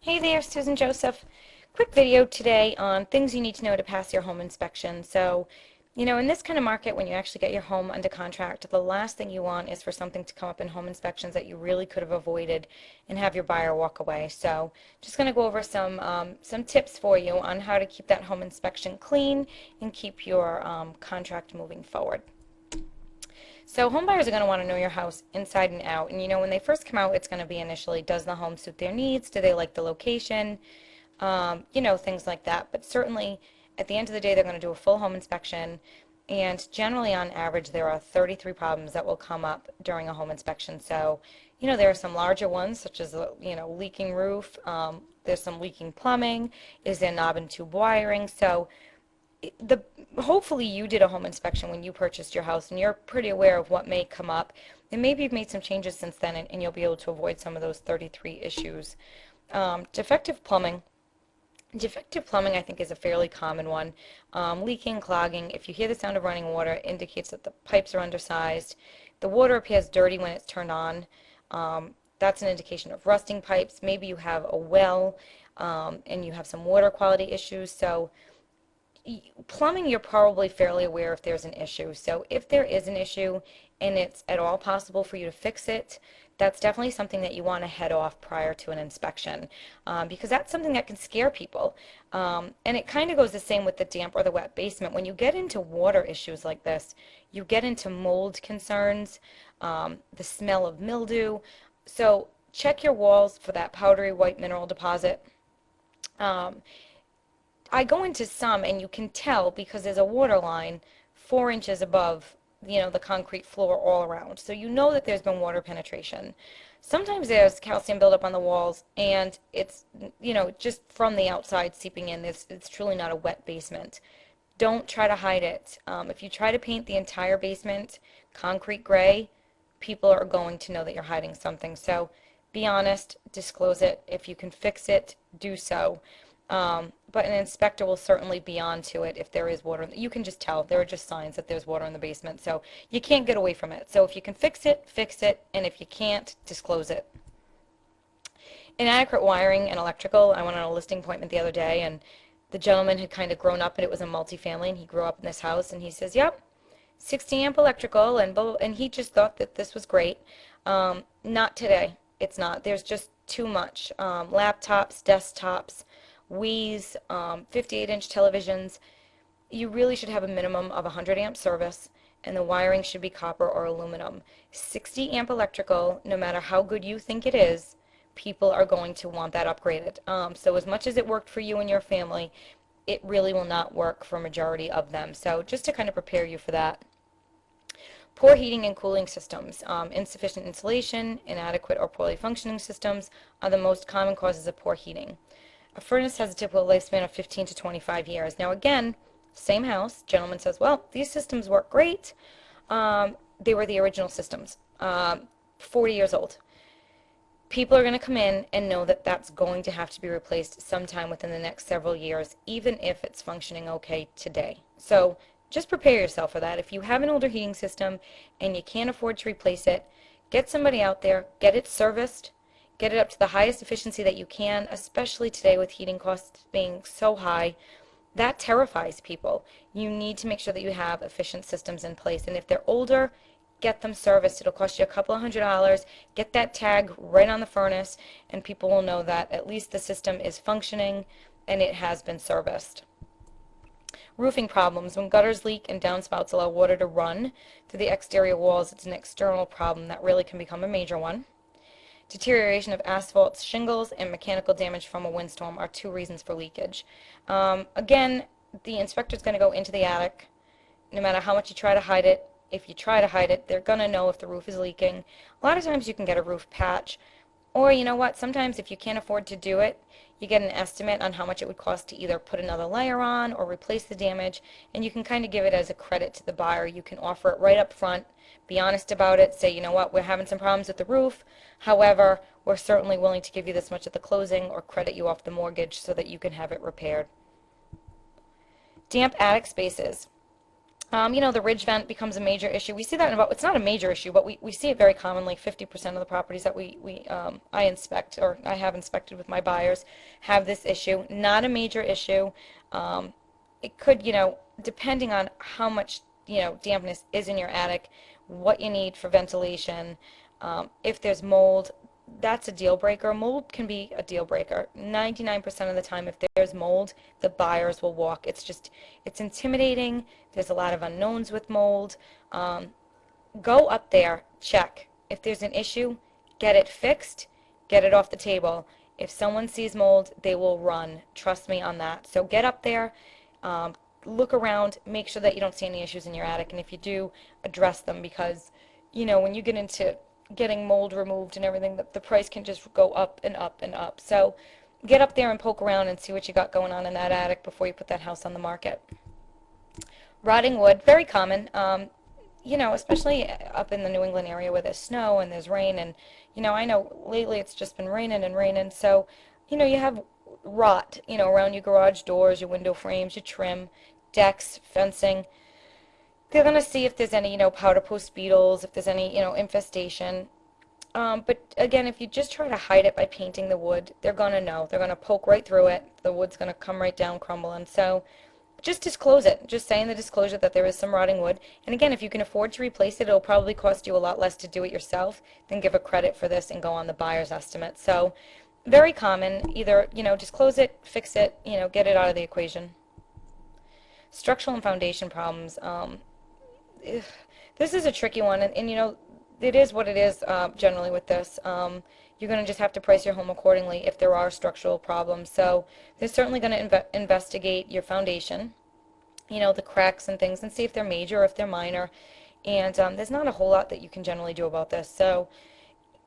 Hey there, Susan Joseph. Quick video today on things you need to know to pass your home inspection. In this kind of market, when you actually get your home under contract, the last thing you want is for something to come up in home inspections that you really could have avoided and have your buyer walk away. So, just going to go over some tips for you on how to keep that home inspection clean and keep your contract moving forward. So home buyers are going to want to know your house inside and out. And when they first come out, it's going to be initially, does the home suit their needs? Do they like the location? Things like that. But certainly, at the end of the day, they're going to do a full home inspection. And generally, on average, there are 33 problems that will come up during a home inspection. So, there are some larger ones, such as, leaking roof. There's some leaking plumbing. Is there knob and tube wiring? So, the hopefully you did a home inspection when you purchased your house and you're pretty aware of what may come up, and maybe you've made some changes since then, and you'll be able to avoid some of those 33 issues. Defective plumbing. Defective plumbing, I think, is a fairly common one. Leaking, clogging. If you hear the sound of running water, it indicates that the pipes are undersized. The water appears dirty when it's turned on. That's an indication of rusting pipes. Maybe you have a well, and you have some water quality issues. So plumbing, you're probably fairly aware if there's an issue. So if there is an issue and it's at all possible for you to fix it, that's definitely something that you want to head off prior to an inspection, because that's something that can scare people. And it kind of goes the same with the damp or the wet basement. When you get into water issues like this, you get into mold concerns, the smell of mildew. So check your walls for that powdery white mineral deposit. Um, I go into some and you can tell because there's a water line 4 inches above, the concrete floor all around. So you know that there's been water penetration. Sometimes there's calcium buildup on the walls and it's, just from the outside seeping in. It's truly not a wet basement. Don't try to hide it. If you try to paint the entire basement concrete gray, people are going to know that you're hiding something. So be honest, disclose it. If you can fix it, do so. But an inspector will certainly be on to it if there is water. You can just tell. There are just signs that there's water in the basement. So you can't get away from it. So if you can fix it, fix it. And if you can't, disclose it. Inadequate wiring and electrical. I went on a listing appointment the other day, and the gentleman had kind of grown up, and it was a multifamily, and he grew up in this house, and he says, yep, 60 amp electrical, and blah, blah, and he just thought that this was great. Not today. It's not. There's just too much. Laptops, desktops, Wii's, 58-inch televisions. You really should have a minimum of 100 amp service, and the wiring should be copper or aluminum. 60 amp electrical, no matter how good you think it is, people are going to want that upgraded. So as much as it worked for you and your family, it really will not work for a majority of them. So just to kind of prepare you for that. Poor heating and cooling systems, insufficient insulation, inadequate or poorly functioning systems are the most common causes of poor heating. A furnace has a typical lifespan of 15 to 25 years. Now again, same house, gentleman says, well, these systems work great. They were the original systems, 40 years old. People are going to come in and know that that's going to have to be replaced sometime within the next several years, even if it's functioning okay today. So just prepare yourself for that. If you have an older heating system and you can't afford to replace it, get somebody out there, get it serviced, get it up to the highest efficiency that you can, especially today with heating costs being so high. That terrifies people. You need to make sure that you have efficient systems in place. And if they're older, get them serviced. It'll cost you a couple of $100. Get that tag right on the furnace, and people will know that at least the system is functioning and it has been serviced. Roofing problems. When gutters leak and downspouts allow water to run through the exterior walls, it's an external problem that really can become a major one. Deterioration of asphalt shingles and mechanical damage from a windstorm are 2 reasons for leakage. Again, the inspector is going to go into the attic. No matter how much you try to hide it, if you try to hide it, they're going to know if the roof is leaking. A lot of times you can get a roof patch, or you know what, sometimes if you can't afford to do it, you get an estimate on how much it would cost to either put another layer on or replace the damage, and you can kind of give it as a credit to the buyer. You can offer it right up front, be honest about it, say, you know what, we're having some problems with the roof, however, we're certainly willing to give you this much at the closing or credit you off the mortgage so that you can have it repaired. Damp attic spaces. The ridge vent becomes a major issue. We see that in about, it's not a major issue, but we see it very commonly. 50% of the properties that I inspect, or I have inspected with my buyers, have this issue. Not a major issue. Um, it could, depending on how much, dampness is in your attic, what you need for ventilation, if there's mold, that's a deal breaker. Mold can be a deal breaker. 99% of the time, if there's mold, the buyers will walk. It's intimidating. There's a lot of unknowns with mold. Go up there, check. If there's an issue, get it fixed, get it off the table. If someone sees mold, they will run. Trust me on that. So get up there, um, look around, make sure that you don't see any issues in your attic, and if you do, address them, because when you get into getting mold removed and everything, the price can just go up and up and up. So get up there and poke around and see what you got going on in that attic before you put that house on the market. Rotting wood, very common, especially up in the New England area where there's snow and there's rain. And, I know lately it's just been raining and raining. So, you have rot, around your garage doors, your window frames, your trim, decks, fencing. They're going to see if there's any, powder post beetles, if there's any, infestation. But again, if you just try to hide it by painting the wood, they're going to know. They're going to poke right through it. The wood's going to come right down crumbling. So just disclose it. Just say in the disclosure that there is some rotting wood. And again, if you can afford to replace it, it'll probably cost you a lot less to do it yourself than give a credit for this and go on the buyer's estimate. So very common. Either, disclose it, fix it, get it out of the equation. Structural and foundation problems. This is a tricky one, and it is what it is generally with this. You're going to just have to price your home accordingly if there are structural problems. So they're certainly going to investigate your foundation, the cracks and things, and see if they're major or if they're minor. And there's not a whole lot that you can generally do about this. So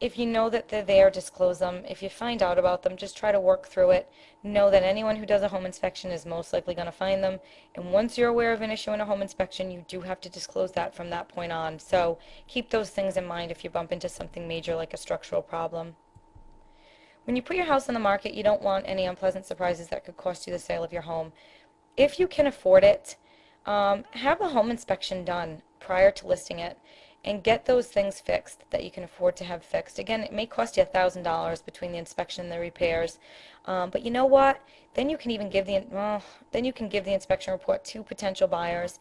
if you know that they're there, disclose them. If you find out about them, just try to work through it. Know that anyone who does a home inspection is most likely going to find them. And once you're aware of an issue in a home inspection, you do have to disclose that from that point on. So keep those things in mind if you bump into something major like a structural problem. When you put your house on the market, you don't want any unpleasant surprises that could cost you the sale of your home. If you can afford it, have a home inspection done prior to listing it, and get those things fixed that you can afford to have fixed. Again, it may cost you $1,000 between the inspection and the repairs, but you know what? Then you can even give the inspection report to potential buyers,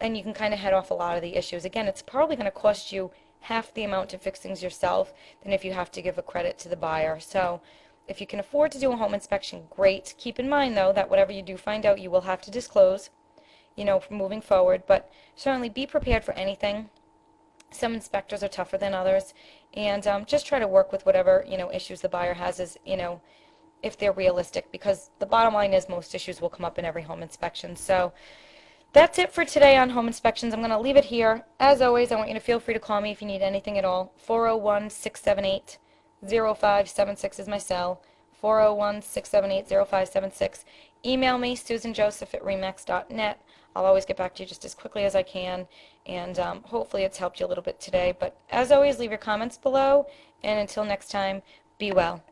and you can kind of head off a lot of the issues. Again, it's probably going to cost you half the amount to fix things yourself than if you have to give a credit to the buyer. So if you can afford to do a home inspection, great. Keep in mind, though, that whatever you do find out, you will have to disclose, moving forward. But certainly be prepared for anything. Some inspectors are tougher than others, and just try to work with whatever issues the buyer has, as if they're realistic, because the bottom line is most issues will come up in every home inspection. So that's it for today on home inspections. I'm going to leave it here. As always, I want you to feel free to call me if you need anything at all. 401-678-0576 is my cell. 401-678-0576. Email me, susanjoseph@remax.net. I'll always get back to you just as quickly as I can, and hopefully it's helped you a little bit today. But as always, leave your comments below, and until next time, be well.